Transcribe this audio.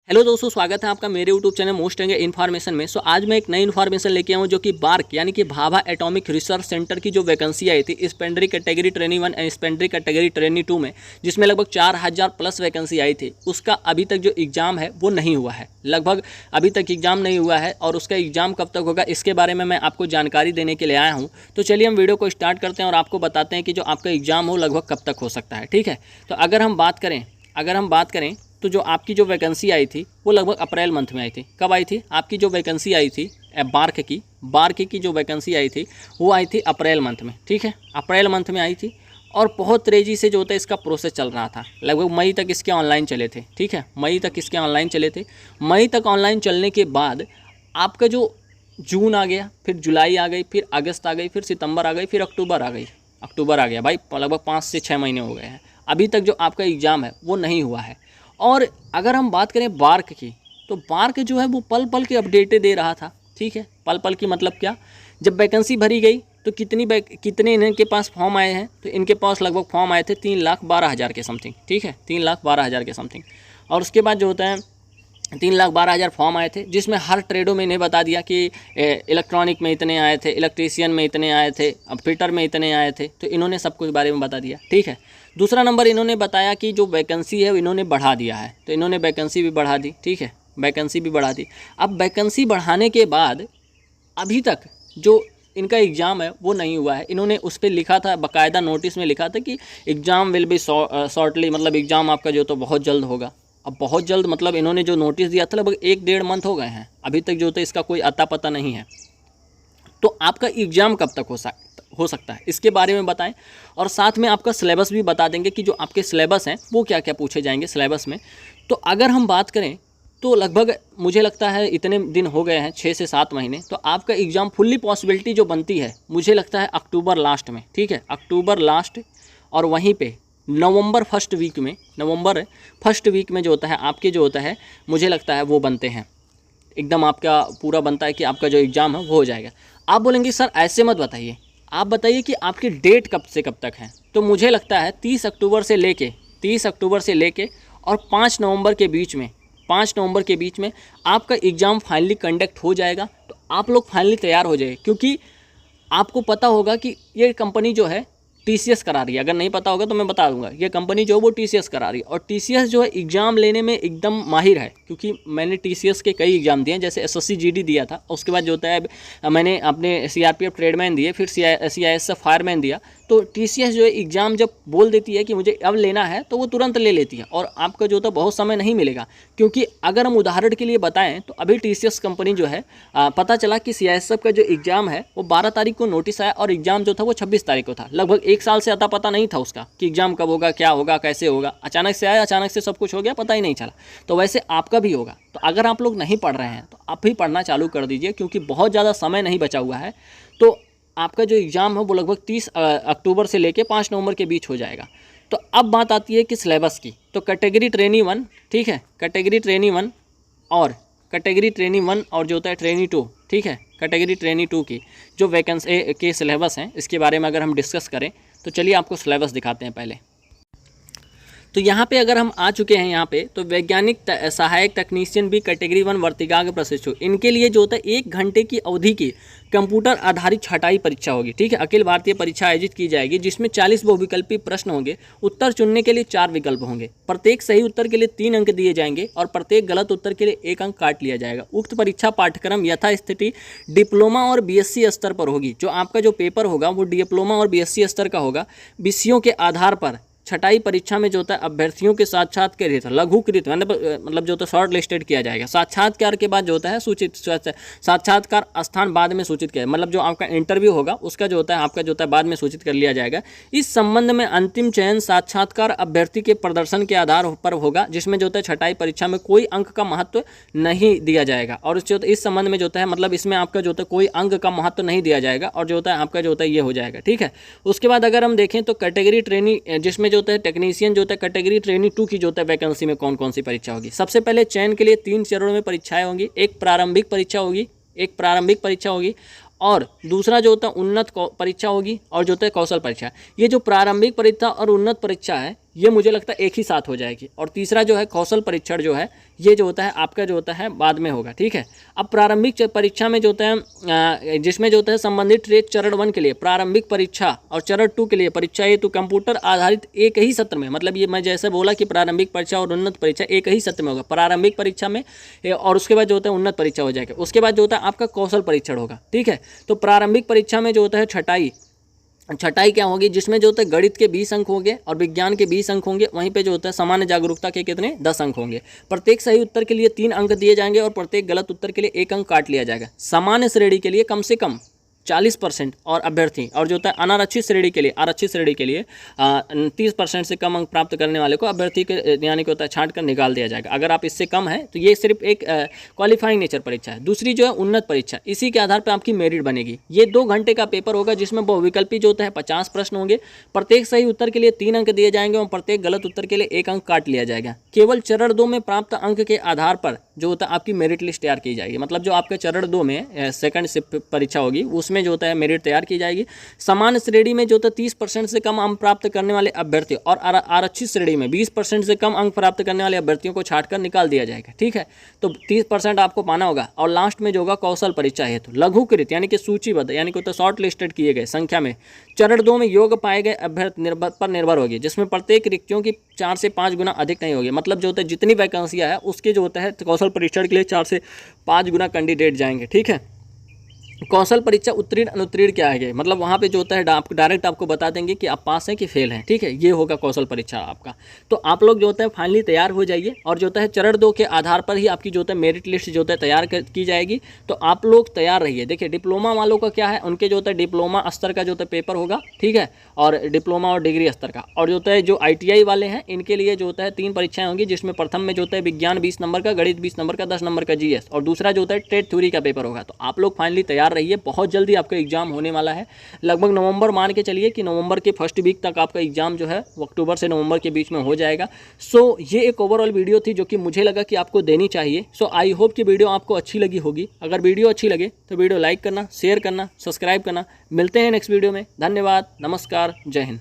Hello दोस्तों, स्वागत है आपका मेरे यूट्यूब चैनल मोस्ट एंगे इन्फॉर्मेशन में। आज मैं एक नई इन्फॉर्मेशन लेके आया हूँ जो कि बार्क यानी कि भाभा एटॉमिक रिसर्च सेंटर की जो वैकेंसी आई थी stipendiary category trainee 1 and stipendiary category trainee 2 में, जिसमें लगभग 4000 प्लस वैकेंसी आई थी, उसका अभी तक जो एग्ज़ाम है वो नहीं हुआ है। लगभग अभी तक एग्ज़ाम नहीं हुआ है और उसका एग्ज़ाम कब तक होगा इसके बारे में मैं आपको जानकारी देने के लिए आया हूँ। तो चलिए हम वीडियो को स्टार्ट करते हैं और आपको बताते हैं कि जो आपका एग्ज़ाम हो लगभग कब तक हो सकता है। ठीक है, तो अगर हम बात करें तो जो आपकी जो वैकेंसी आई थी वो लगभग अप्रैल मंथ में आई थी। कब आई थी? आपकी जो वैकेंसी आई थी बार्क की जो वैकेंसी आई थी वो आई थी अप्रैल मंथ में। ठीक है, अप्रैल मंथ में आई थी और बहुत तेज़ी से जो होता है इसका प्रोसेस चल रहा था। लगभग मई तक इसके ऑनलाइन चले थे। ठीक है, मई तक इसके ऑनलाइन चले थे। मई तक ऑनलाइन चलने के बाद आपका जो जून आ गया, फिर जुलाई आ गई, फिर अगस्त आ गई, फिर सितंबर आ गई, फिर अक्टूबर आ गया भाई। लगभग 5 से 6 महीने हो गए हैं। अभी तक जो आपका एग्ज़ाम है वो नहीं हुआ है। और अगर हम बात करें बार्क की, तो बार्क जो है वो पल पल की अपडेटें दे रहा था। ठीक है, पल पल की मतलब क्या, जब वैकेंसी भरी गई तो कितने इनके पास फॉर्म आए हैं, तो इनके पास लगभग फॉर्म आए थे 3,12,000 के समथिंग। ठीक है, 3,12,000 के समथिंग। और उसके बाद जो होता है 3,12,000 फॉर्म आए थे, जिसमें हर ट्रेडों में इन्हें बता दिया कि इलेक्ट्रॉनिक में इतने आए थे, इलेक्ट्रीशियन में इतने आए थे, फिटर में इतने आए थे, तो इन्होंने सब कुछ बारे में बता दिया। ठीक है, दूसरा नंबर इन्होंने बताया कि जो वैकेंसी है इन्होंने बढ़ा दिया है, तो इन्होंने वैकेंसी भी बढ़ा दी। ठीक है, वैकेंसी भी बढ़ा दी। अब वैकेंसी बढ़ाने के बाद अभी तक जो इनका एग्ज़ाम है वो नहीं हुआ है। इन्होंने उस पर लिखा था, बाकायदा नोटिस में लिखा था कि एग्ज़ाम विल बी शॉर्टली, मतलब एग्ज़ाम आपका जो तो बहुत जल्द होगा। अब बहुत जल्द मतलब इन्होंने जो नोटिस दिया था लगभग 1-1.5 मंथ हो गए हैं, अभी तक जो होता है इसका कोई अता पता नहीं है। तो आपका एग्ज़ाम कब तक हो सकता है इसके बारे में बताएं, और साथ में आपका सिलेबस भी बता देंगे कि जो आपके सिलेबस हैं वो क्या क्या पूछे जाएंगे सिलेबस में। तो अगर हम बात करें तो लगभग मुझे लगता है इतने दिन हो गए हैं, 6 से 7 महीने, तो आपका एग्ज़ाम फुल्ली पॉसिबिलिटी जो बनती है मुझे लगता है अक्टूबर लास्ट में। ठीक है, अक्टूबर लास्ट, और वहीं पे नवंबर फर्स्ट वीक में जो होता है आपके जो होता है मुझे लगता है वो बनते हैं, एकदम आपका पूरा बनता है कि आपका जो एग्ज़ाम है वो हो जाएगा। आप बोलेंगे सर ऐसे मत बताइए, आप बताइए कि आपकी डेट कब से कब तक है। तो मुझे लगता है 30 अक्टूबर से लेके और 5 नवंबर के बीच में आपका एग्ज़ाम फाइनली कंडक्ट हो जाएगा। तो आप लोग फाइनली तैयार हो जाइए, क्योंकि आपको पता होगा कि ये कंपनी जो है TCS करा रही है। अगर नहीं पता होगा तो मैं बता दूंगा, ये कंपनी जो है वो TCS करा रही है, और TCS जो है एग्ज़ाम लेने में एकदम माहिर है, क्योंकि मैंने TCS के कई एग्ज़ाम दिए हैं, जैसे SSC GD दिया था, उसके बाद जो होता है मैंने अपने CRPF ट्रेडमैन दिए, फिर CISF फायरमैन दिया। तो TCS जो है एग्ज़ाम जब बोल देती है कि मुझे अब लेना है तो वो तुरंत ले लेती है, और आपका जो होता है बहुत समय नहीं मिलेगा। क्योंकि अगर हम उदाहरण के लिए बताएं तो अभी TCS कंपनी जो है पता चला कि CISF का जो एग्ज़ाम है वो 12 तारीख को नोटिस आया, और एग्ज़ाम जो था वो 26 तारीख को था। लगभग 1 साल से अता पता नहीं था उसका कि एग्ज़ाम कब होगा, क्या होगा, कैसे होगा। अचानक से आया, अचानक से सब कुछ हो गया, पता ही नहीं चला। तो वैसे आपका भी होगा। तो अगर आप लोग नहीं पढ़ रहे हैं तो आप भी पढ़ना चालू कर दीजिए, क्योंकि बहुत ज़्यादा समय नहीं बचा हुआ है। तो आपका जो एग्ज़ाम है वो लगभग 30 अक्टूबर से लेके 5 नवंबर के बीच हो जाएगा। तो अब बात आती है कि सिलेबस की। तो कैटेगरी ट्रेनी 1, ठीक है, कैटेगरी ट्रेनी 1 और जो होता है ट्रेनी 2, ठीक है, कैटेगरी ट्रेनी 2 की जो वैकेंसी के सिलेबस हैं इसके बारे में अगर हम डिस्कस करें तो चलिए आपको सिलेबस दिखाते हैं पहले। तो यहाँ पे अगर हम आ चुके हैं यहाँ पे, तो वैज्ञानिक सहायक तकनीशियन भी कैटेगरी 1 वर्तिकाग्र प्रशिक्षु, इनके लिए जो होता है 1 घंटे की अवधि की कंप्यूटर आधारित छटाई परीक्षा होगी। ठीक है, अखिल भारतीय परीक्षा आयोजित की जाएगी, जिसमें 40 बहुविकल्पी प्रश्न होंगे। उत्तर चुनने के लिए 4 विकल्प होंगे। प्रत्येक सही उत्तर के लिए 3 अंक दिए जाएंगे और प्रत्येक गलत उत्तर के लिए 1 अंक काट लिया जाएगा। उक्त परीक्षा पाठ्यक्रम यथास्थिति डिप्लोमा और BSc स्तर पर होगी। जो आपका जो पेपर होगा वो डिप्लोमा और BSc स्तर का होगा। विषयों के आधार पर छटाई परीक्षा में जो होता है अभ्यर्थियों के साक्षात्कृत लघुकृत मतलब जो होता है शॉर्ट लिस्टेड किया जाएगा। साक्षात्कार के बाद जो होता है साक्षात्कार स्थान बाद में सूचित किया, मतलब जो आपका इंटरव्यू होगा उसका जो होता है आपका जो होता है बाद में सूचित कर लिया जाएगा। इस संबंध में अंतिम चयन साक्षात्कार अभ्यर्थी के प्रदर्शन के आधार पर होगा, जिसमें जो होता है छटाई परीक्षा में कोई अंक का महत्व नहीं दिया जाएगा। और इस संबंध में जो होता है मतलब इसमें आपका जो होता है कोई अंक का महत्व नहीं दिया जाएगा, और जो होता है आपका जो होता है ये हो जाएगा। ठीक है, उसके बाद अगर हम देखें तो कैटेगरी ट्रेनी जिसमें होता है टेक्नीशियन जो होता है कैटेगरी ट्रेनी 2 की जो होता है वैकेंसी में कौन कौन सी परीक्षा होगी। सबसे पहले चयन के लिए 3 चरणों में परीक्षाएं होंगी। एक प्रारंभिक परीक्षा होगी और दूसरा जो होता है उन्नत परीक्षा होगी, और जो होता है कौशल परीक्षा। ये जो प्रारंभिक परीक्षा और उन्नत परीक्षा है ये मुझे लगता है एक ही साथ हो जाएगी। और तीसरा जो है कौशल परीक्षण जो है ये जो होता है आपका जो होता है बाद में होगा, ठीक है। अब प्रारंभिक परीक्षा में जो होता है जिसमें जो होता है संबंधित ट्रेड चरण 1 के लिए प्रारंभिक परीक्षा और चरण 2 के लिए परीक्षा हेतु कंप्यूटर आधारित एक ही सत्र में, मतलब ये मैं जैसे बोला कि प्रारंभिक परीक्षा और उन्नत परीक्षा एक ही सत्र में होगा, प्रारंभिक परीक्षा में और उसके बाद जो होता है उन्नत परीक्षा हो जाएगा, उसके बाद जो होता है आपका कौशल परीक्षण होगा, ठीक है। तो प्रारंभिक परीक्षा में जो होता है छटाई क्या होगी, जिसमें जो होता है गणित के 20 अंक होंगे और विज्ञान के 20 अंक होंगे। वहीं पे जो होता है सामान्य जागरूकता के कितने 10 अंक होंगे। प्रत्येक सही उत्तर के लिए 3 अंक दिए जाएंगे और प्रत्येक गलत उत्तर के लिए 1 अंक काट लिया जाएगा। सामान्य श्रेणी के लिए कम से कम 40% और अभ्यर्थी और जो होता है अनारक्षित श्रेणी के लिए आरक्षित श्रेणी के लिए 30% से कम अंक प्राप्त करने वाले को अभ्यर्थी के यानी कि होता है छांट कर निकाल दिया जाएगा। अगर आप इससे कम है तो ये सिर्फ एक क्वालिफाइंग नेचर परीक्षा है। दूसरी जो है उन्नत परीक्षा, इसी के आधार पर आपकी मेरिट बनेगी। ये 2 घंटे का पेपर होगा जिसमें बहुविकल्पी जो होता है 50 प्रश्न होंगे। प्रत्येक सही उत्तर के लिए 3 अंक दिए जाएंगे और प्रत्येक गलत उत्तर के लिए 1 अंक काट लिया जाएगा। केवल चरण 2 में प्राप्त अंक के आधार पर जो होता है आपकी मेरिट लिस्ट तैयार की जाएगी। मतलब जो आपके चरण 2 में सेकंड परीक्षा होगी उसमें जो होता है मेरिट तैयार की जाएगी। सामान्य श्रेणी में जो होता है 30% से कम अंक प्राप्त करने वाले अभ्यर्थी और आरक्षित श्रेणी में 20% से कम अंक प्राप्त करने वाले अभ्यर्थियों को छांटकर निकाल दिया जाएगा, ठीक है। तो 30% आपको पाना होगा। और लास्ट में जो होगा कौशल परीक्षा हेतु लघुकृत यानी कि सूचीबद्ध यानी कि शॉर्ट लिस्टेड किए गए संख्या में चरण 2 में योग्य पाए गए अभ्यर्थी पर निर्भर होगी, जिसमें प्रत्येक रिक्तियों की 4 से 5 गुना अधिक नहीं होगी। मतलब जो होता है जितनी वैकेंसियां है उसके जो होता है कौशल परीक्षण के लिए 4 से 5 गुना कैंडिडेट जाएंगे, ठीक है। कौशल परीक्षा उत्तीर्ण अनुत्तीर्ण क्या है, मतलब वहाँ पे जो होता है डायरेक्ट आपको बता देंगे कि आप पास हैं कि फेल हैं, ठीक है। ये होगा कौशल परीक्षा आपका। तो आप लोग जो होता है फाइनली तैयार हो जाइए और जो होता है चरण 2 के आधार पर ही आपकी जो होता है मेरिट लिस्ट जो होता है तैयार की जाएगी। तो आप लोग तैयार रहिए। देखिए डिप्लोमा वालों का क्या है, उनके जो होता है डिप्लोमा स्तर का जो होता है पेपर होगा, ठीक है, और डिप्लोमा और डिग्री स्तर का। और जो होता है जो ITI वाले हैं इनके लिए जो होता है 3 परीक्षाएं होंगी, जिसमें प्रथम में जो होता है विज्ञान 20 नंबर का, गणित 20 नंबर का, 10 नंबर का GS, और दूसरा जो होता है ट्रेड थ्योरी का पेपर होगा। तो आप लोग फाइनली तैयार रहिए, बहुत जल्दी आपका एग्जाम होने वाला है। लगभग नवंबर मान के चलिए कि नवंबर के फर्स्ट वीक तक आपका एग्जाम जो है अक्टूबर से नवंबर के बीच में हो जाएगा। सो ये एक ओवरऑल वीडियो थी जो कि मुझे लगा कि आपको देनी चाहिए। सो आई होप कि वीडियो आपको अच्छी लगी होगी। अगर वीडियो अच्छी लगे तो वीडियो लाइक करना, शेयर करना, सब्सक्राइब करना। मिलते हैं नेक्स्ट वीडियो में। धन्यवाद, नमस्कार, जय हिंद।